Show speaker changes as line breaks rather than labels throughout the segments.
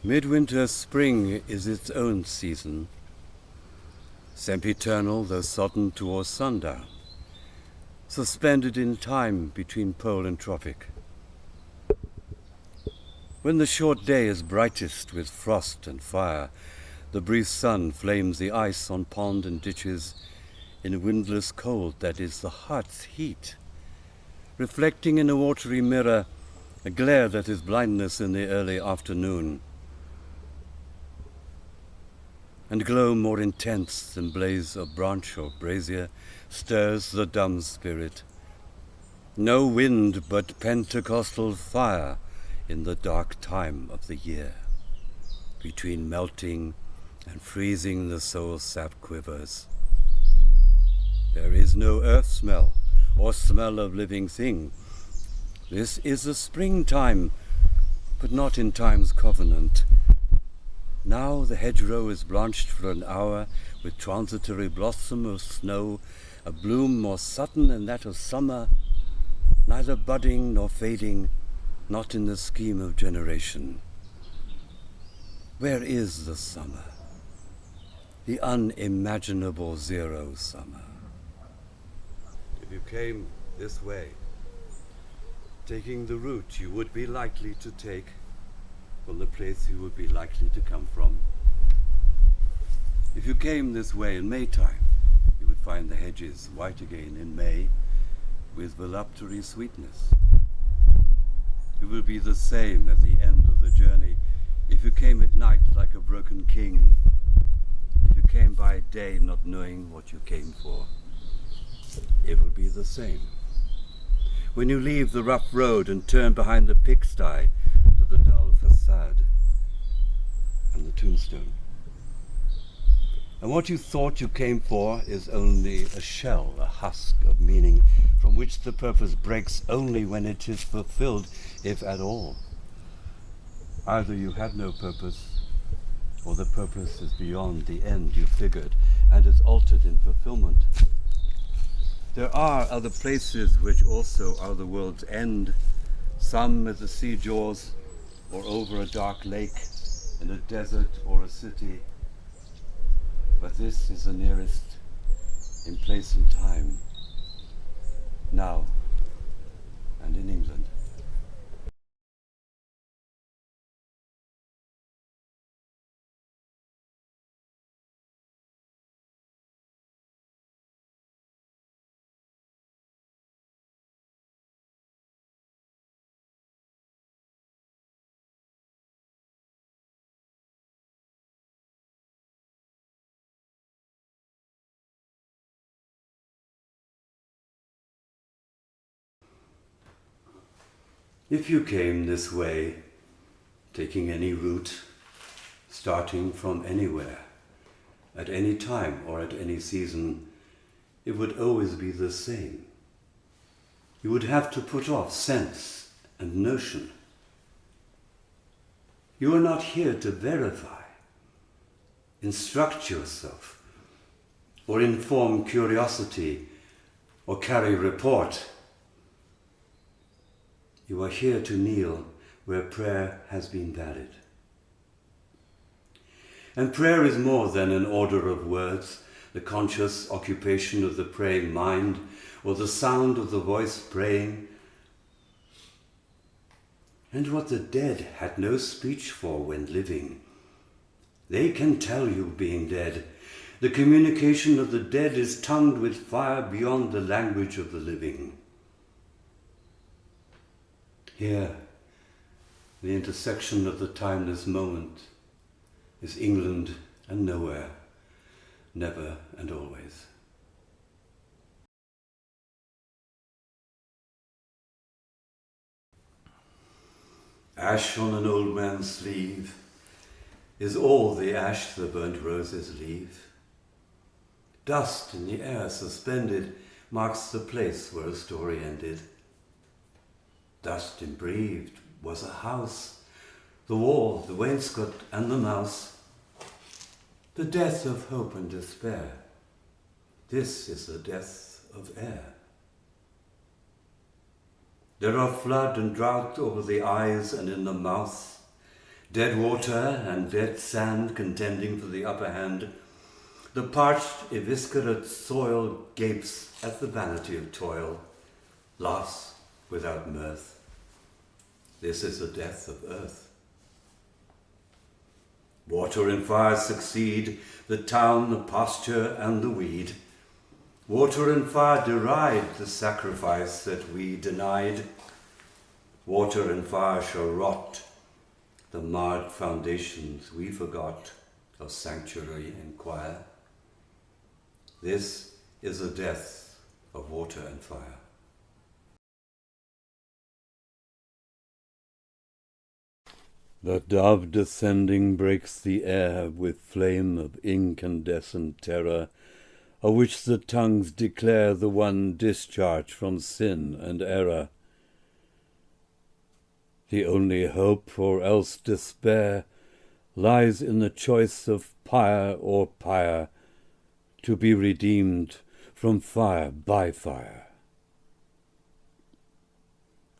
Midwinter spring is its own season, sempiternal though sodden towards sundown, suspended in time between pole and tropic. When the short day is brightest with frost and fire, the brief sun flames the ice on pond and ditches in a windless cold that is the heart's heat, reflecting in a watery mirror a glare that is blindness in the early afternoon, and glow more intense than blaze of branch or brazier stirs the dumb spirit. No wind but Pentecostal fire in the dark time of the year. Between melting and freezing the soul sap quivers. There is no earth smell or smell of living thing. This is a springtime, but not in time's covenant. Now the hedgerow is blanched for an hour with transitory blossom of snow, a bloom more sudden than that of summer, neither budding nor fading, not in the scheme of generation. Where is the summer? The unimaginable zero summer. If you came this way, taking the route you would be likely to take from the place you would be likely to come from. If you came this way in Maytime, you would find the hedges white again in May with voluptuary sweetness. It will be the same at the end of the journey if you came at night like a broken king, if you came by day not knowing what you came for. It will be the same when you leave the rough road and turn behind the pigsty to the dull facade and the tombstone. And what you thought you came for is only a shell, a husk of meaning from which the purpose breaks only when it is fulfilled, if at all. Either you have no purpose, or the purpose is beyond the end you figured and is altered in fulfillment. There are other places which also are the world's end, some at the sea jaws, or over a dark lake, in a desert or a city. But this is the nearest in place and time, now and in England. If you came this way, taking any route, starting from anywhere, at any time or at any season, it would always be the same. You would have to put off sense and notion. You are not here to verify, instruct yourself, or inform curiosity, or carry report. You are here to kneel where prayer has been valid. And prayer is more than an order of words, the conscious occupation of the praying mind, or the sound of the voice praying. And what the dead had no speech for when living, they can tell you being dead. The communication of the dead is tongued with fire beyond the language of the living. Here, the intersection of the timeless moment is England and nowhere, never and always. Ash on an old man's sleeve is all the ash the burnt roses leave. Dust in the air suspended marks the place where a story ended. Dust embreathed was a house, the wall, the wainscot, and the mouse. The death of hope and despair. This is the death of air. There are flood and drought over the eyes and in the mouth, Dead water and dead sand contending for the upper hand, the parched, eviscerate soil gapes at the vanity of toil, laughs without mirth. This is the death of earth. Water and fire succeed, the town, the pasture, and the weed. Water and fire deride the sacrifice that we denied. Water and fire shall rot the marred foundations we forgot of sanctuary and choir. This is the death of water and fire. The dove descending breaks the air with flame of incandescent terror, of which the tongues declare the one discharge from sin and error. The only hope, or else despair, lies in the choice of pyre or pyre, to be redeemed from fire by fire.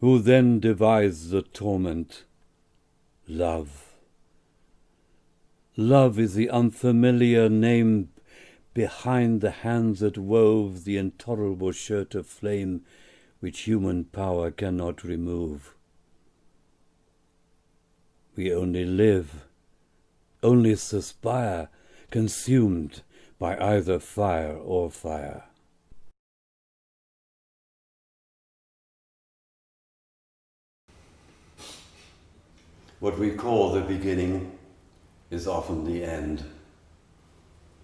Who then divides the torment? Love. Love is the unfamiliar name behind the hands that wove the intolerable shirt of flame which human power cannot remove. We only live, only suspire, consumed by either fire or fire. What we call the beginning is often the end.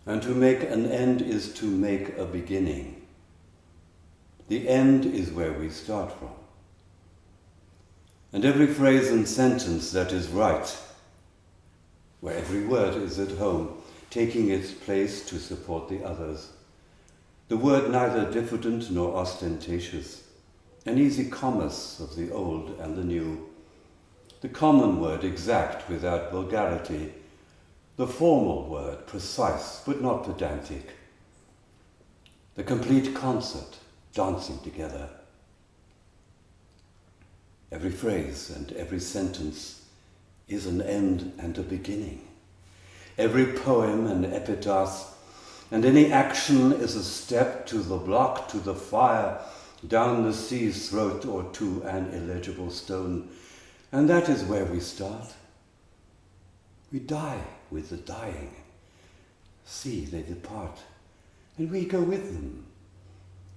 And to make an end is to make a beginning. The end is where we start from. And every phrase and sentence that is right, where every word is at home, taking its place to support the others. The word neither diffident nor ostentatious, an easy commerce of the old and the new. The common word exact without vulgarity, the formal word precise but not pedantic. The complete concert, dancing together. Every phrase and every sentence is an end and a beginning. Every poem and epitaph and any action is a step to the block, to the fire, down the sea's throat or to an illegible stone. And that is where we start. We die with the dying. See, they depart, and we go with them.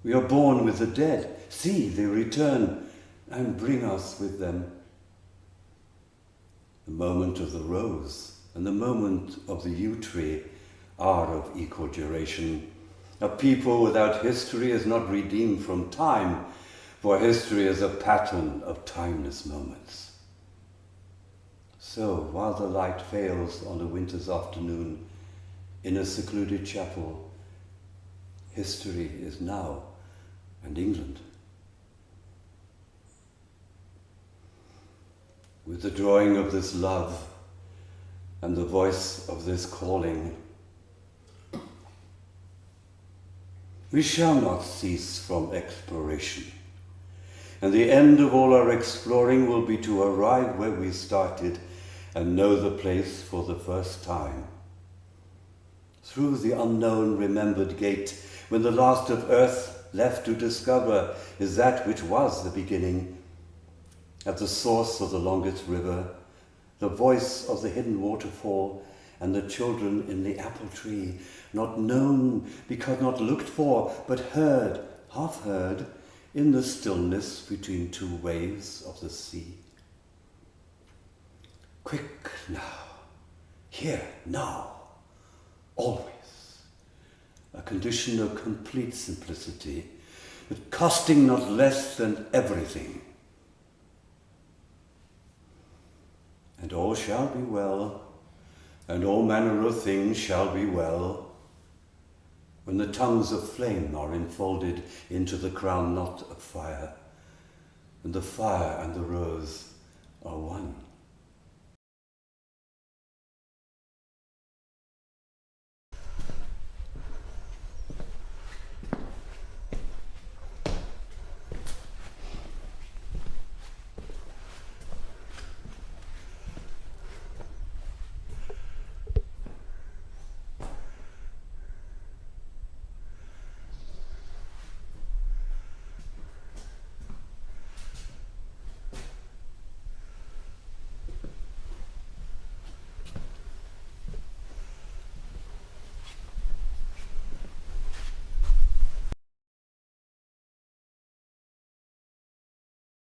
We are born with the dead. See, they return and bring us with them. The moment of the rose and the moment of the yew tree are of equal duration. A people without history is not redeemed from time, for history is a pattern of timeless moments. So, while the light fails on a winter's afternoon in a secluded chapel, history is now, and England. With the drawing of this love and the voice of this calling, we shall not cease from exploration. And the end of all our exploring will be to arrive where we started and know the place for the first time. Through the unknown remembered gate, when the last of earth left to discover is that which was the beginning, at the source of the longest river, the voice of the hidden waterfall, and the children in the apple tree, not known because not looked for, but heard, half heard, in the stillness between two waves of the sea. Quick now, here, now, always, a condition of complete simplicity, but costing not less than everything. And all shall be well, and all manner of things shall be well, when the tongues of flame are enfolded into the crown knot of fire, and the fire and the rose are one.